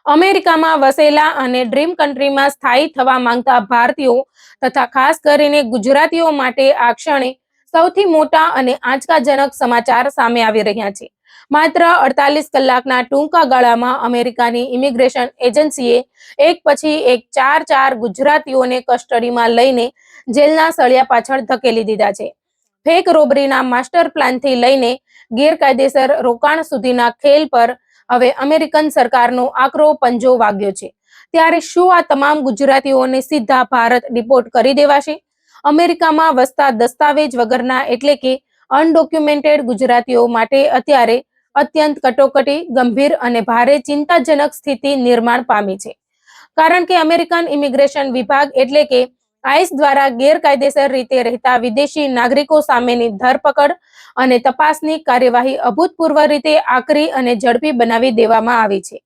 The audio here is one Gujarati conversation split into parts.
અમેરિકામાં વસેલા અને ડ્રીમ કન્ટ્રીમાં સ્થાયી થવા માંગતા ભારતીયો તથા ખાસ કરીને ગુજરાતીઓ માટે આ ક્ષણે સૌથી મોટા અને આંચકાજનક સમાચાર સામે આવી રહ્યા છે. માત્ર 48 કલાકના ટૂંકા ગાળામાં અમેરિકાની ઇમિગ્રેશન એજન્સીએ એક પછી એક ચાર ગુજરાતીઓને કસ્ટડીમાં લઈને જેલના સળિયા પાછળ ધકેલી દીધા છે. ફેક રોબરીના માસ્ટર પ્લાનથી લઈને ગેરકાયદેસર રોકાણ સુધીના ખેલ પર હવે અમેરિકન સરકારનો આકરો પંજો વાગ્યો છે. ત્યારે શું આ તમામ ગુજરાતીઓને સીધા ભારત ડિપોર્ટ કરી દેવાશે? અમેરિકામાં વસતા દસ્તાવેજ વગરના એટલે કે અનડોક્યુમેન્ટેડ ગુજરાતીઓ માટે અત્યારે અત્યંત કટોકટી, ગંભીર અને ભારે ચિંતાજનક સ્થિતિ નિર્માણ પામી છે. કારણ કે અમેરિકન ઇમિગ્રેશન વિભાગ એટલે કે આઈસ દ્વારા ગેરકાયદેસર રીતે રહેતા વિદેશી નાગરિકો સામેની ધરપકડ અને તપાસની કાર્યવાહી અભૂતપૂર્વ રીતે આકરી અને ઝડપી બનાવી દેવામાં આવી છે.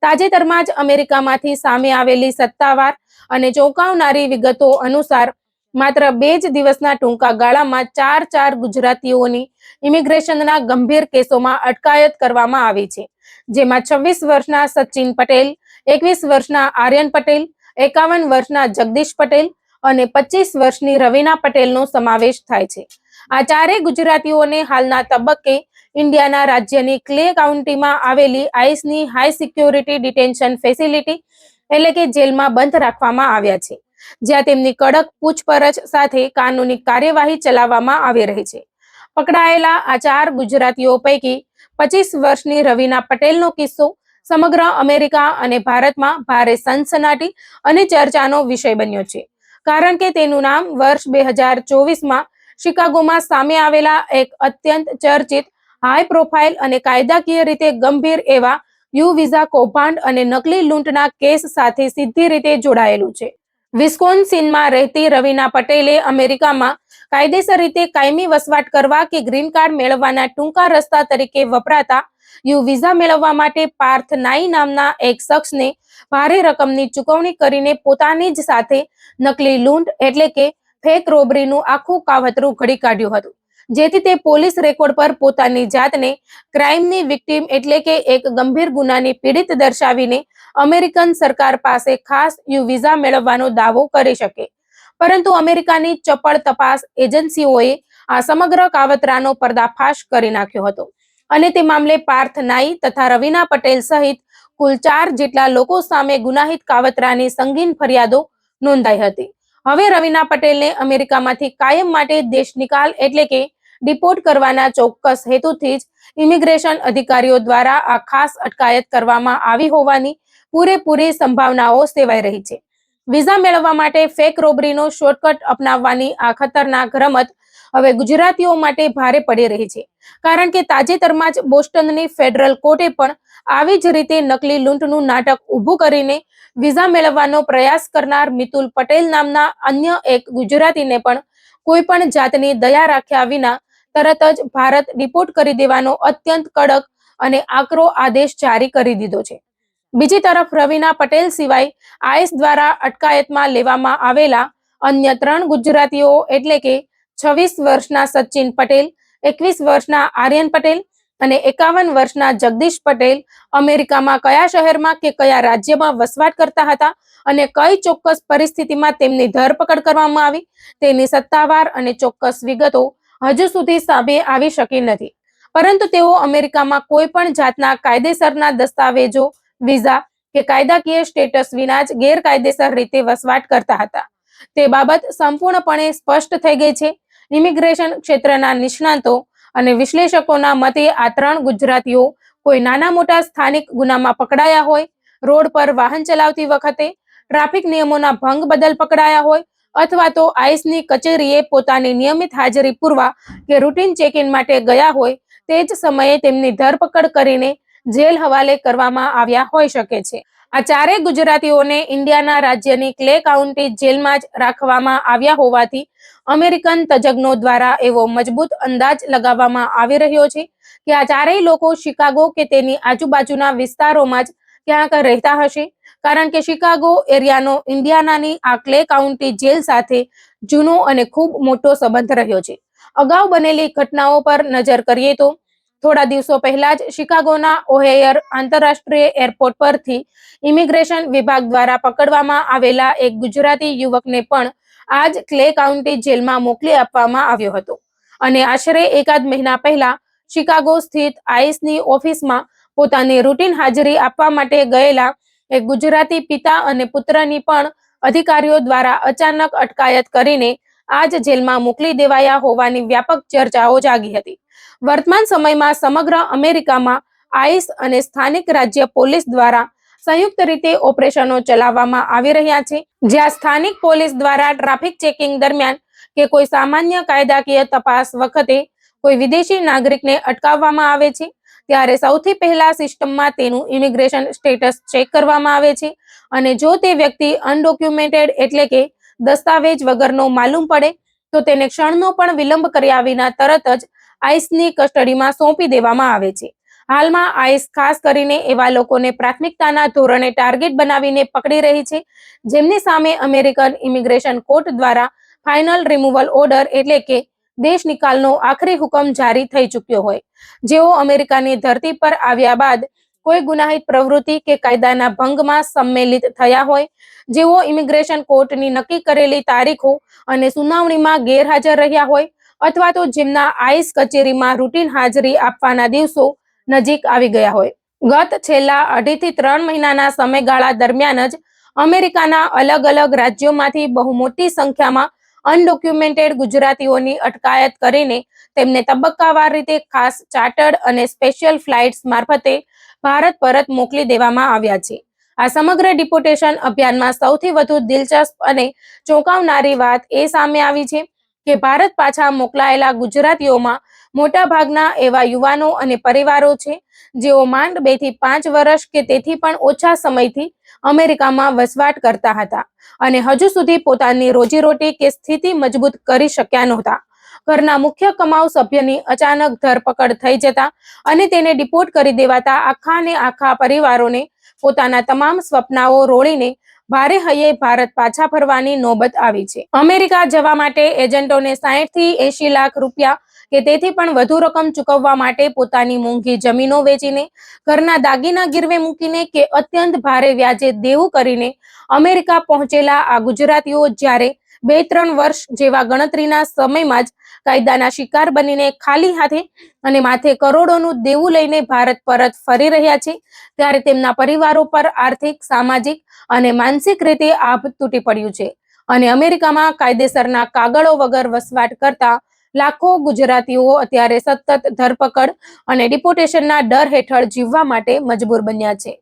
તાજેતરમાં જ અમેરિકામાંથી સામે આવેલી સત્તાવાર અને ચોંકાવનારી વિગતો અનુસાર માત્ર 2 જ દિવસના ટૂંકા ગાળામાં ચાર ગુજરાતીઓની ઇમિગ્રેશનના ગંભીર કેસોમાં અટકાયત કરવામાં આવી છે. જેમાં 26 વર્ષના સચિન પટેલ, 21 વર્ષના આર્યન પટેલ, 51 વર્ષના જગદીશ પટેલ અને 25 વર્ષની રવીના પટેલનો સમાવેશ થાય છે. આ ચારેય ગુજરાતીઓને હાલના તબક્કે ઇન્ડિયાના રાજ્યની ક્લે કાઉન્ટીમાં આવેલી આઈસની હાઈ સિક્યોરિટી ડિટેન્શન ફેસિલિટી એટલે કે જેલમાં બંધ રાખવામાં આવ્યા છે, જ્યાં તેમની કડક પૂછપરછ સાથે કાનૂની કાર્યવાહી ચલાવવામાં આવી રહી છે. પકડાયેલા આ 4 ગુજરાતીઓ પૈકી 25 વર્ષની રવીના પટેલનો કિસ્સો સમગ્ર અમેરિકા અને ભારતમાં ભારે સનસનાટી અને ચર્ચાનો વિષય બન્યો છે. કારણ કે તેનું નામ વર્ષ 2024માં શિકાગોમાં સામે આવેલા એક અત્યંત ચર્ચિત, હાઈ પ્રોફાઇલ અને કાયદાકીય રીતે ગંભીર એવા યુ વિઝા કૌભાંડ અને નકલી લૂંટના કેસ સાથે સીધી રીતે જોડાયેલું છે. વિસ્કોન્સિનમાં રહેતી રવીના પટેલે અમેરિકામાં કાયદેસર રીતે કાયમી વસવાટ કરવા કે ગ્રીન કાર્ડ મેળવવાના ટૂંકા રસ્તા તરીકે વપરાતા યુ વિઝા મેળવવા માટે પાર્થ નાઈ નામના એક શખ્સને ભારે રકમની ચૂકવણી કરીને પોતાની જ સાથે નકલી લૂંટ એટલે કે ફેક રોબરીનું આખું કાવતરું ઘડી કાઢ્યું હતું, જેથી તે પોલીસ રેકોર્ડ પર પોતાની જાતને ક્રાઇમની વિક્ટીમ એટલે કે એક ગંભીર ગુનાની પીડિત દર્શાવીને અમેરિકન સરકાર પાસે ખાસ યુ વિઝા મેળવવાનો દાવો કરી શકે. પરંતુ અમેરિકાની ચપળ તપાસ એજન્સીઓએ આ સમગ્ર કાવતરાનો પર્દાફાશ કરી નાખ્યો હતો અને તે મામલે પાર્થ નાઈ તથા રવીના પટેલ સહિત કુલ 4 જેટલા લોકો સામે ગુનાહિત કાવતરાની સંગીન ફરિયાદો નોંધાઈ હતી. હવે રવીના પટેલને અમેરિકામાંથી કાયમ માટે દેશ નિકાલ એટલે કે ડિપોર્ટ કરવાના ચોક્કસ હેતુથી જ ઇમિગ્રેશન અધિકારીઓ દ્વારા આ ખાસ અટકાયત કરવામાં આવી હોવાની પૂરેપૂરી સંભાવનાઓ સેવાઈ રહી છે. વિઝા મેળવવા માટે ફેક રોબરીનો શોર્ટકટ અપનાવવાની આ ખતરનાક રમત હવે ગુજરાતીઓ માટે ભારે પડી રહી છે. કારણ કે તાજેતરમાં જ બોસ્ટનની ફેડરલ કોર્ટે પણ આવી જ રીતે નકલી લૂંટનું નાટક ઊભું કરીને વિઝા મેળવવાનો પ્રયાસ કરનાર મિતુલ પટેલ નામના અન્ય એક ગુજરાતીને પણ કોઈ પણ જાતની દયા રાખ્યા વિના તરત જ ભારત ડિપોર્ટ કરી દેવાનો અત્યંત કડક અને આકરો આદેશ જારી કરી દીધો છે. બીજી તરફ રવીના પટેલ સિવાય આઈસ દ્વારા અટકાયતમાં લેવામાં આવેલા અન્ય 3 ગુજરાતીઓ એટલે કે 26 વર્ષના સચિન પટેલ, 21 વર્ષના આર્યન પટેલ અને 51 વર્ષના જગદીશ પટેલ અમેરિકામાં કયા શહેરમાં કે કયા રાજ્યમાં વસવાટ કરતા હતા અને કઈ ચોક્કસ પરિસ્થિતિમાં તેમની ધરપકડ કરવામાં આવી તેની સત્તાવાર અને ચોક્કસ વિગતો હજુ સુધી સામે આવી શકી નથી. પરંતુ તેઓ અમેરિકામાં કોઈ પણ જાતના કાયદેસરના દસ્તાવેજો, વિઝા કે કાયદાકીય સ્ટેટસ વિના જ ગેરકાયદેસર રીતે વસવાટ કરતા હતા. તે બાબત સંપૂર્ણપણે સ્પષ્ટ થઈ ગઈ છે. ઇમિગ્રેશન ક્ષેત્રના નિષ્ણાતો અને વિશ્લેષકોના મતે આ 3 ગુજરાતીઓ કોઈ નાના મોટા સ્થાનિક ગુનામાં પકડાયા હોય, રોડ પર વાહન ચલાવતી વખતે ટ્રાફિક નિયમોના ભંગ બદલ પકડાયા હોય અથવા તો આઈસની કચેરીએ પોતાની નિયમિત હાજરી પૂરવા કે રૂટીન ચેક-ઇન માટે ગયા હોય તે જ સમયે તેમની ધરપકડ કરીને જેલ હવાલે કરવામાં આવ્યા હોઈ શકે છે. આ 4 ગુજરાતીઓને ઇન્ડિયાના રાજ્યની ક્લે કાઉન્ટી જેલમાં જ રાખવામાં આવ્યા હોવાથી અમેરિકન તજજ્ઞો દ્વારા એવો મજબૂત અંદાજ લગાવવામાં આવી રહ્યો છે કે આ 4 લોકો શિકાગો કે તેની આજુબાજુના વિસ્તારોમાં જ ક્યાંક રહેતા હશે. કારણ કે શિકાગો એરિયાનો ઇન્ડિયાનાની આ ક્લે કાઉન્ટી જેલ સાથે જૂનો અને ખૂબ મોટો સંબંધ રહ્યો છે. અગાઉ બનેલી ઘટનાઓ પર નજર કરીએ તો થોડા દિવસો પહેલા જ શિકાગોના ઓહેયર આંતરરાષ્ટ્રીય એરપોર્ટ પરથી ઇમિગ્રેશન વિભાગ દ્વારા પકડવામાં આવેલા એક ગુજરાતી યુવકને પણ આજ ક્લે કાઉન્ટી જેલમાં મોકલી આપવામાં આવ્યો હતો અને આશરે એકાદ મહિના પહેલા શિકાગો સ્થિત આઈસની ઓફિસમાં પોતાની રૂટીન હાજરી આપવા માટે ગયેલા એક ગુજરાતી પિતા અને પુત્રની પણ અધિકારીઓ દ્વારા અચાનક અટકાયત કરીને આજ જેલમાં મોકલી દેવાયા હોવાની વ્યાપક ચર્ચાઓ જાગી હતી. વર્તમાન સમયમાં સમગ્ર અમેરિકામાં આઈસ અને સ્થાનિક રાજ્ય પોલીસ દ્વારા સંયુક્ત રીતે ઓપરેશનો ચલાવવામાં આવી રહ્યા છે, જ્યાં સ્થાનિક પોલીસ દ્વારા ટ્રાફિક ચેકિંગ દરમિયાન કે કોઈ સામાન્ય કાયદાકીય તપાસ વખતે કોઈ વિદેશી નાગરિકને અટકાવવામાં આવે છે ત્યારે સૌથી પહેલા સિસ્ટમમાં તેનું ઇમિગ્રેશન સ્ટેટસ ચેક કરવામાં આવે છે અને જો તે વ્યક્તિ અનડોક્યુમેન્ટેડ એટલે કે દસ્તાવેજ વગરનો માલુમ પડે તો તેને ક્ષણનો પણ વિલંબ કર્યા વિના તરત જ આઈસની કસ્ટડીમાં સોંપી દેવામાં આવે છે. હાલમાં આઈસ ખાસ કરીને એવા લોકોને પ્રાથમિકતાના ધોરણે ટાર્ગેટ બનાવીને પકડી રહી છે જેમની સામે અમેરિકન ઇમિગ્રેશન કોર્ટ દ્વારા ફાઇનલ રિમૂવલ ઓર્ડર એટલે કે દેશ નિકાલનો આખરી હુકમ જારી થઈ ચૂક્યો હોય, જેઓ અમેરિકાની ધરતી પર આવ્યા બાદ કોઈ ગુનાહિત પ્રવૃત્તિ કે કાયદાના ભંગમાં સંમેલિત થયા હોય, જેઓ ઇમિગ્રેશન કોર્ટની નક્કી કરેલી તારીખો અને સુનાવણીમાં ગેરહાજર રહ્યા હોય અથવા તો જેમના આઈસ કચેરીમાં રૂટીન હાજરી આપવાના દિવસો નજીક આવી ગયા હોય. ગત છેલ્લા 2.5 થી 3 મહિનાના સમયગાળા દરમિયાન જ અમેરિકાના અલગ અલગ રાજ્યોમાંથી બહુ મોટી સંખ્યામાં અનડોક્યુમેન્ટેડ ગુજરાતીઓની અટકાયત કરીને તેમને તબક્કાવાર રીતે ખાસ ચાર્ટર્ડ અને સ્પેશિયલ ફ્લાઇટ્સ મારફતે ભારત પરત મોકલી દેવામાં આવ્યા છે. આ સમગ્ર ડિપોર્ટેશન અભિયાનમાં સૌથી વધુ દિલચસ્પ અને ચોંકાવનારી વાત એ સામે આવી છે કે ભારત પાછા મોકલાયેલા ગુજરાતીઓમાં મોટા ભાગના એવા યુવાનો અને પરિવારો છે જેઓ માંડ 2 થી 5 વર્ષ કે તેથી પણ ઓછા સમયથી અમેરિકામાં વસવાટ કરતા હતા અને હજુ સુધી પોતાની રોજીરોટી કે સ્થિતિ મજબૂત કરી શક્યા નહોતા. ઘરના મુખ્ય કમાઉ સભ્યની અચાનક ધરપકડ થઈ જતા અને તેને ડિપોર્ટ કરી દેવાતા આખા ને આખા પરિવારોને પોતાના તમામ સ્વપ્નાઓ રોળીને ભારે હૈયે ભારત પાછા ફરવાની નોબત આવી છે. અમેરિકા જવા માટે એજન્ટોને 60 થી 80 લાખ રૂપિયા કે તેથી પણ વધુ રકમ ચૂકવવા માટે પોતાની મોંઘી જમીનો વેચીને, ઘરના દાગીના ગીરવે મૂકીને કે અત્યંત ભારે વ્યાજે દેવું કરીને અમેરિકા પહોંચેલા આ ગુજરાતીઓ જ્યારે 2-3 વર્ષ જેવા ગણતરીના સમયમાં જ કાયદાના શિકાર બનીને ખાલી હાથે અને માથે કરોડોનું દેવું લઈને ભારત પરત ફરી રહ્યા છે ત્યારે તેમના પરિવારો પર આર્થિક, સામાજિક અને માનસિક રીતે આભ તૂટી પડ્યું છે અને અમેરિકામાં કાયદેસરના કાગળો વગર વસવાટ કરતા લાખો ગુજરાતીઓ અત્યારે સતત ધરપકડ અને ડિપોર્ટેશનના ડર હેઠળ જીવવા માટે મજબૂર બન્યા છે.